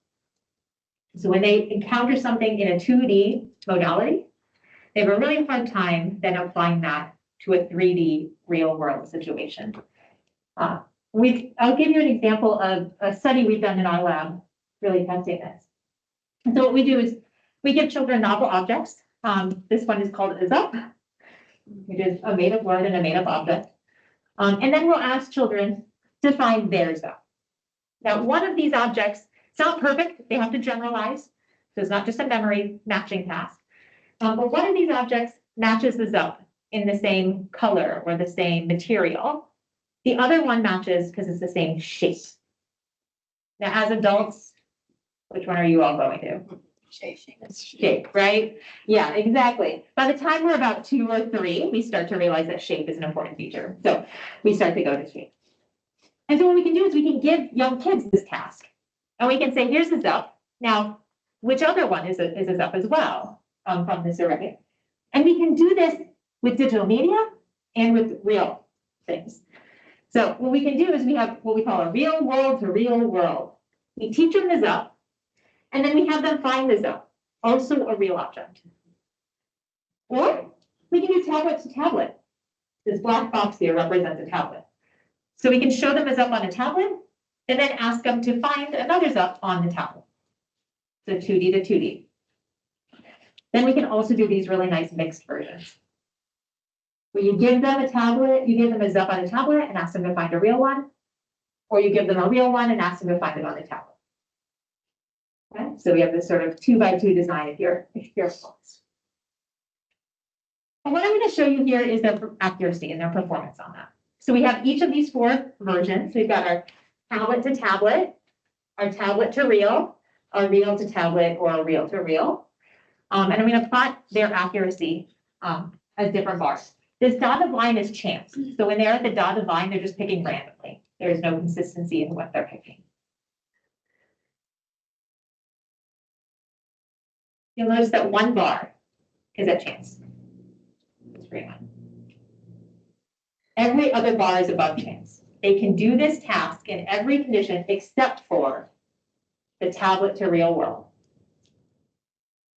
S2: So when they encounter something in a 2D modality, they have a really hard time then applying that to a 3D real world situation. I'll give you an example of a study we've done in our lab, really testing this. And so what we do is we give children novel objects. This one is called a zup, which is a made-up word and a made-up object. And then we'll ask children to find their zup. Now, one of these objects, it's not perfect. They have to generalize. So it's not just a memory matching task. But one of these objects matches the zup in the same color or the same material. The other one matches because it's the same shape. Now, as adults, which one are you all going to? Shape, right? Yeah, exactly. By the time we're about 2 or 3, we start to realize that shape is an important feature. So we start to go to shape. And so what we can do is we can give young kids this task. And we can say, here's the zup. Now, which other one is a zup as well from this array? And we can do this with digital media and with real things. So what we can do is we have what we call a real world to real world. We teach them the zup, and then we have them find the zup, also a real object. Or we can do tablet to tablet. This black box here represents a tablet. So we can show them a zup on a tablet, and then ask them to find another zup on the tablet. So 2D to 2D. Then we can also do these really nice mixed versions. Where you give them a tablet, you give them a zup on a tablet and ask them to find a real one, or you give them a real one and ask them to find it on the tablet. Okay, so we have this sort of 2x2 design if you're close. And what I'm going to show you here is their accuracy and their performance on that. So we have each of these 4 versions. We've got our tablet to tablet, our tablet to real, our real to tablet, or our real to real. And I'm going to plot their accuracy as different bars. This dotted line is chance. So when they're at the dotted line, they're just picking randomly. There is no consistency in what they're picking. You'll notice that 1 bar is at chance. It's green one. Every other bar is above chance. They can do this task in every condition except for the tablet to real world.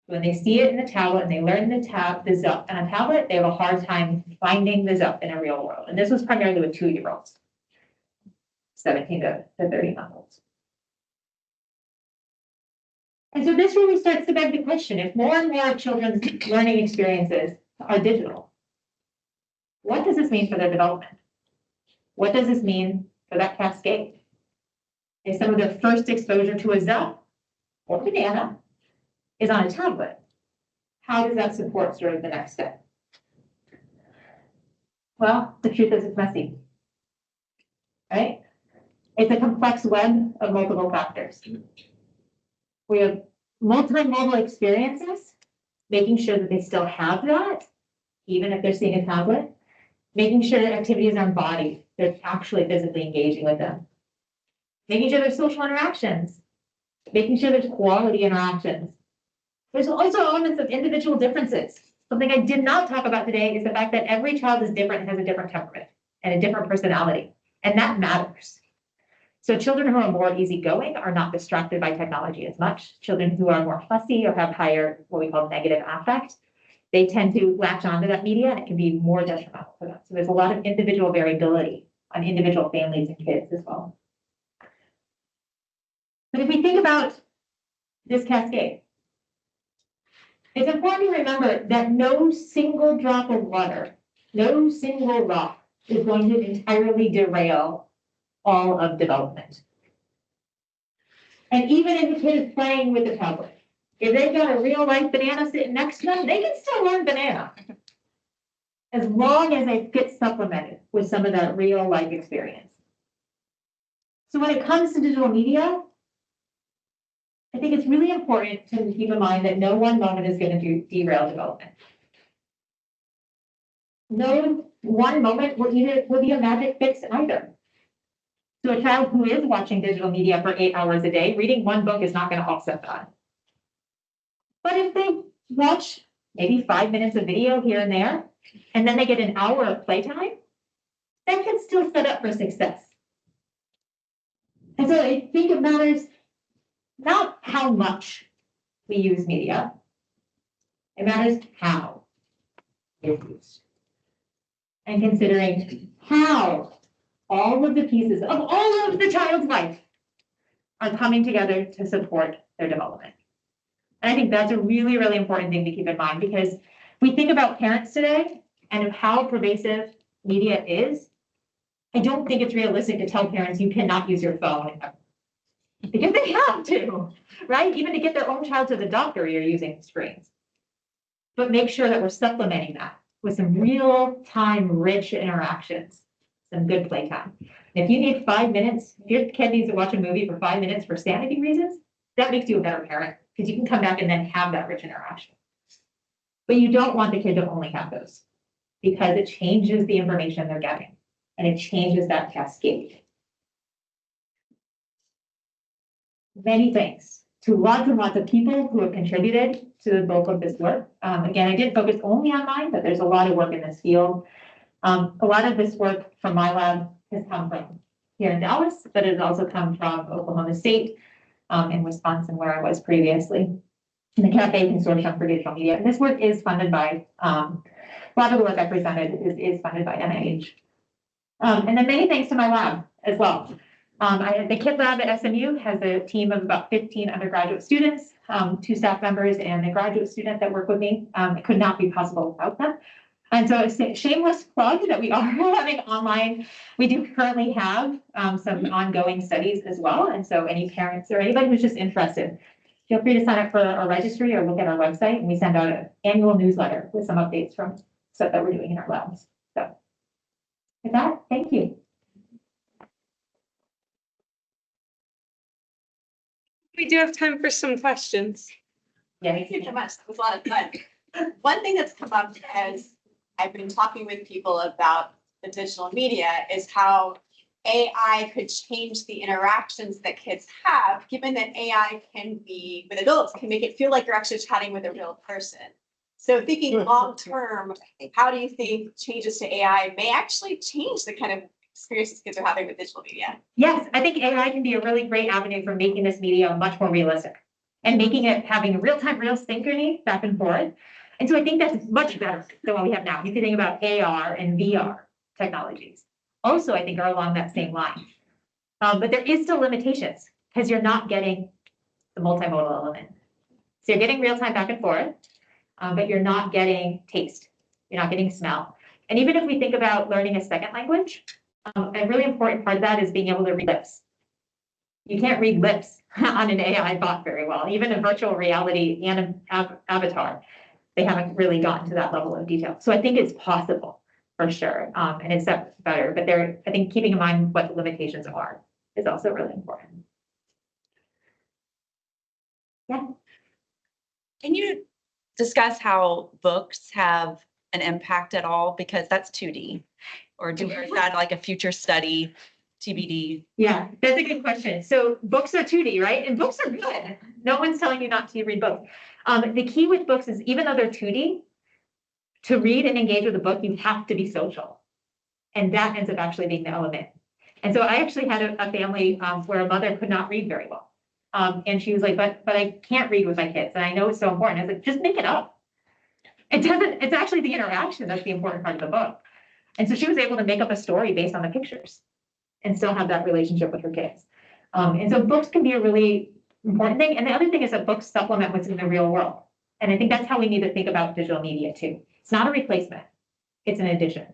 S2: When they see it in the tablet and they learn the zup on a tablet, they have a hard time finding the zup in a real world. And this was primarily with 2-year-olds, 17 to 30-month-olds. And so this really starts to beg the question, if more and more of children's learning experiences are digital, what does this mean for their development? What does this mean for that cascade? If some of their first exposure to a zup or banana is on a tablet, how does that support sort of the next step? Well, the truth is it's messy, right? It's a complex web of multiple factors. We have multimodal experiences, making sure that they still have that, even if they're seeing a tablet, making sure that activities are embodied, they're actually physically engaging with them, making sure there's social interactions, making sure there's quality interactions. There's also elements of individual differences. Something I did not talk about today is the fact that every child is different and has a different temperament and a different personality, and that matters. So children who are more easygoing are not distracted by technology as much. Children who are more fussy or have higher, what we call negative affect, they tend to latch onto that media and it can be more detrimental for them. So there's a lot of individual variability on individual families and kids as well. But if we think about this cascade, It's important to remember that no single drop of water, no single rock is going to entirely derail all of development. And even if the kid is playing with the tablet, if they've got a real life banana sitting next to them, they can still learn banana. As long as they get supplemented with some of that real life experience. So when it comes to digital media, I think it's really important to keep in mind that no one moment is going to derail development. No one moment will be a magic fix either. So a child who is watching digital media for 8 hours a day, reading one book is not going to offset that. But if they watch maybe 5 minutes of video here and there, and then they get an hour of playtime, that can still set up for success. And so I think it matters not how much we use media, it matters how it's used. And considering how all of the pieces of all of the child's life are coming together to support their development. And I think that's a really, really important thing to keep in mind, because we think about parents today and of how pervasive media is. I don't think it's realistic to tell parents you cannot use your phone because they have to, right? Even to get their own child to the doctor, you're using screens. But make sure that we're supplementing that with some real-time rich interactions, some good playtime. If you need 5 minutes, if your kid needs to watch a movie for 5 minutes for sanity reasons, that makes you a better parent because you can come back and then have that rich interaction. But you don't want the kid to only have those because it changes the information they're getting and it changes that cascade. Many thanks to lots and lots of people who have contributed to the bulk of this work. Again, I didn't focus only on mine, but there's a lot of work in this field. A lot of this work from my lab has come from here in Dallas, but it has also come from Oklahoma State and Wisconsin, where I was previously, in the Cafe Consortium for Digital Media. And this work is funded by, a lot of the work I presented is funded by NIH. And then many thanks to my lab as well. The Kit Lab at SMU has a team of about 15 undergraduate students, 2 staff members, and a graduate student that work with me. It could not be possible without them. And so a shameless plug that we are having online. We do currently have some ongoing studies as well. And so any parents or anybody who's just interested, feel free to sign up for our registry or look at our website. And we send out an annual newsletter with some updates from stuff that we're doing in our labs. So with that, thank you.
S1: We do have time for some questions.
S2: Yeah,
S6: Thank you so much. That was a lot of fun. One thing that's come up as I've been talking with people about the digital media is how AI could change the interactions that kids have, given that AI can be, with adults, can make it feel like you're actually chatting with a real person. So thinking long term, how do you think changes to AI may actually change the kind of experiences kids are having with digital media?
S2: Yes, I think AI can be a really great avenue for making this media much more realistic and making it having real-time, real synchrony back and forth. And so I think that's much better than what we have now. You can think about AR and VR technologies. Also, I think are along that same line. But there is still limitations because you're not getting the multimodal element. So you're getting real-time back and forth, but you're not getting taste. You're not getting smell. And even if we think about learning a second language, a really important part of that is being able to read lips. You can't read lips on an AI bot very well. Even a virtual reality and an avatar, they haven't really gotten to that level of detail. So I think it's possible for sure, and it's better. But I think keeping in mind what the limitations are is also really important. Yeah.
S7: Can you discuss how books have an impact at all? Because that's 2D. Or is that like a future study, TBD?
S2: Yeah, that's a good question. So books are 2D, right? And books are good. No one's telling you not to read books. The key with books is even though they're 2D, to read and engage with a book, you have to be social. And that ends up actually being the element. And so I actually had a family where a mother could not read very well. And she was like, but I can't read with my kids. And I know it's so important. I was like, just make it up. It's actually the interaction that's the important part of the book. And so she was able to make up a story based on the pictures and still have that relationship with her kids. And so books can be a really important thing. And the other thing is that books supplement what's in the real world. And I think that's how we need to think about digital media too. It's not a replacement, it's an addition.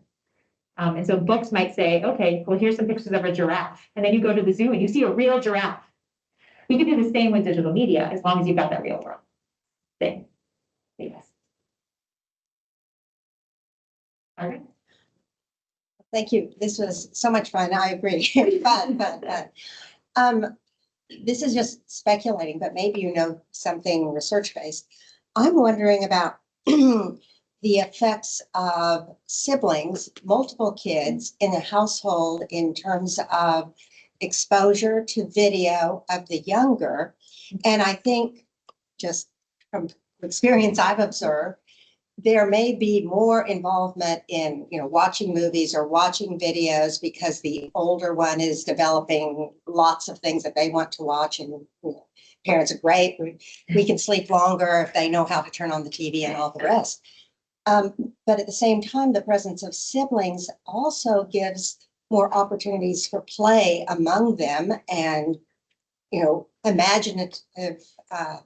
S2: And so books might say, okay, well, here's some pictures of a giraffe. And then you go to the zoo and you see a real giraffe. We could do the same with digital media as long as you've got that real world thing. Yes. All right.
S8: Thank you. This was so much fun. I agree. Fun. This is just speculating, but maybe you know something research-based. I'm wondering about the effects of siblings, multiple kids in a household in terms of exposure to video of the younger. And I think just from experience I've observed, there may be more involvement in, watching movies or watching videos because the older one is developing lots of things that they want to watch, and parents are great. We can sleep longer if they know how to turn on the TV and all the rest. But at the same time, the presence of siblings also gives more opportunities for play among them and, imaginative,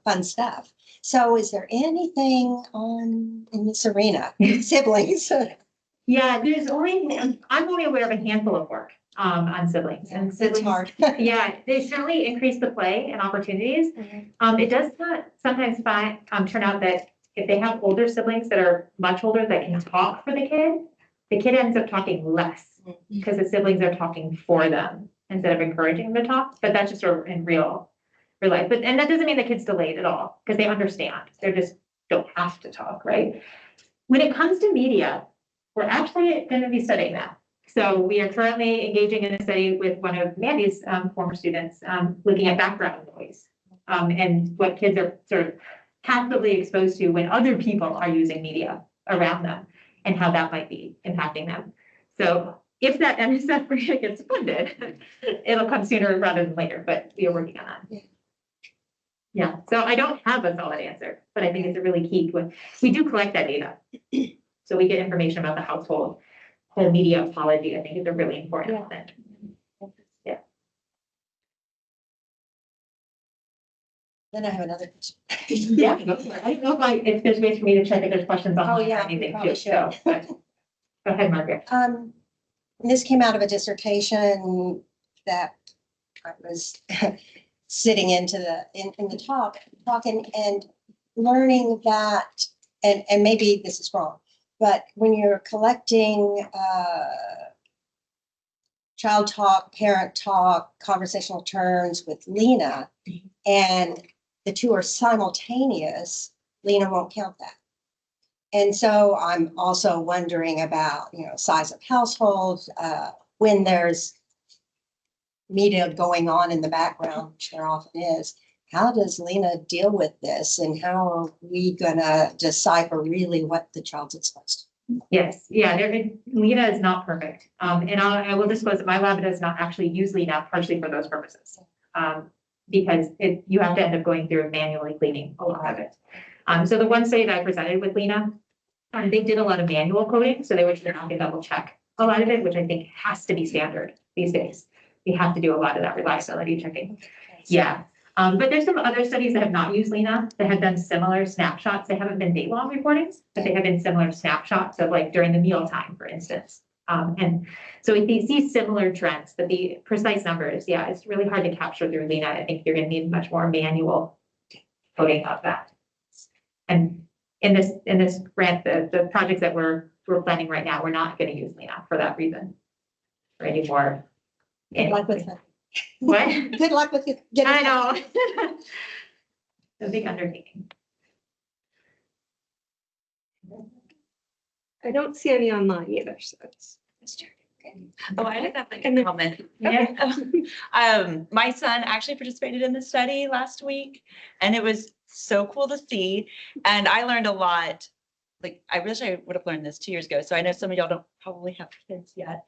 S8: fun stuff. So is there anything in this arena, siblings?
S2: Yeah, I'm only aware of a handful of work on siblings, and siblings.
S8: It's hard.
S2: Yeah, they certainly increase the play and opportunities. It does not sometimes turn out that if they have older siblings that are much older that can talk for the kid ends up talking less because the siblings are talking for them instead of encouraging them to talk. But that's just sort of in real life. And that doesn't mean the kid's delayed at all because they understand. They just don't have to talk, right? When it comes to media, we're actually going to be studying that. So we are currently engaging in a study with one of Mandy's former students, looking at background noise and what kids are sort of passively exposed to when other people are using media around them and how that might be impacting them. So if that MSF grant gets funded, it'll come sooner rather than later, but we are working on that. Yeah, so I don't have a solid answer, but I think it's a really key one. We do collect that data. So we get information about the household. Whole media apology, I think, is a really important element. Yeah.
S8: Then I have another question.
S2: Yeah, go for it. I don't know if there's ways for me to check if there's questions on anything too. So, go ahead, Margaret.
S8: This came out of a dissertation that I was sitting into in the talking and learning that, and maybe this is wrong, but when you're collecting child talk, parent talk, conversational turns with Lena, and the two are simultaneous, Lena won't count that. And so I'm also wondering about, size of households, when there's media going on in the background, which there often is. How does Lena deal with this, and how are we gonna decipher really what the child's exposed to?
S2: Yes, yeah, Lena is not perfect. And I will disclose that my lab does not actually use Lena partially for those purposes. Because you have to end up going through and manually cleaning a lot of it. So the one study that I presented with Lena, they did a lot of manual coding, so they would have to double check a lot of it, which I think has to be standard these days. You have to do a lot of that reliability checking. Yeah. But there's some other studies that have not used Lena that have done similar snapshots. They haven't been date-long recordings, but they have been similar snapshots of like during the mealtime, for instance. And so we see similar trends, but the precise numbers, it's really hard to capture through Lena. I think you're going to need much more manual coding of that. And in this grant, the projects that we're planning right now, we're not going to use Lena for that reason or any more.
S8: Good luck with that.
S2: What?
S8: Good luck with it.
S2: I know. A big undertaking.
S1: I don't see any online either, so that's true.
S7: Oh, I just have a comment.
S2: Yeah.
S7: My son actually participated in the study last week, and it was so cool to see. And I learned a lot. Like, I wish I would have learned this 2 years ago. So I know some of y'all don't probably have kids yet.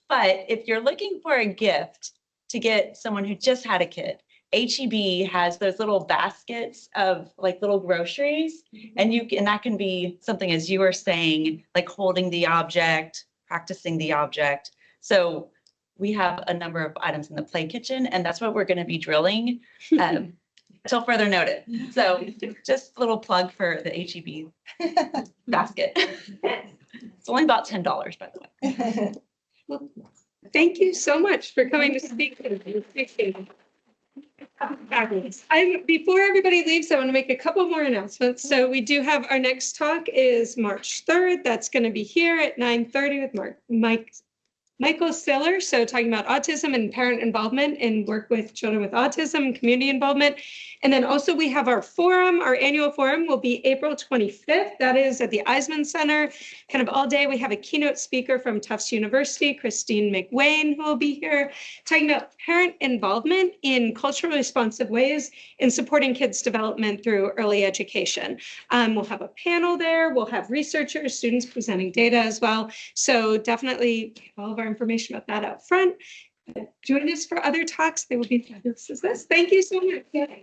S7: But if you're looking for a gift to get someone who just had a kid, HEB has those little baskets of like little groceries, and that can be something, as you were saying, like holding the object, practicing the object. So we have a number of items in the play kitchen, and that's what we're going to be drilling. until further notice. So just a little plug for the HEB basket. It's only about $10, by the way.
S1: Thank you so much for coming to speak. Appreciate it. Fabulous. Before everybody leaves, I want to make a couple more announcements. So we do have our next talk is March 3rd. That's going to be here at 9:30 with Michael Siller. So talking about autism and parent involvement and work with children with autism, community involvement. And then also we have our forum, our annual forum will be April 25th. That is at the Eisman Center, kind of all day. We have a keynote speaker from Tufts University, Christine McWayne, who will be here talking about parent involvement in culturally responsive ways in supporting kids' development through early education. We'll have a panel there. We'll have researchers, students presenting data as well. So definitely all of our information about that out front. Join us for other talks. They will be fabulous as this. Thank you so much.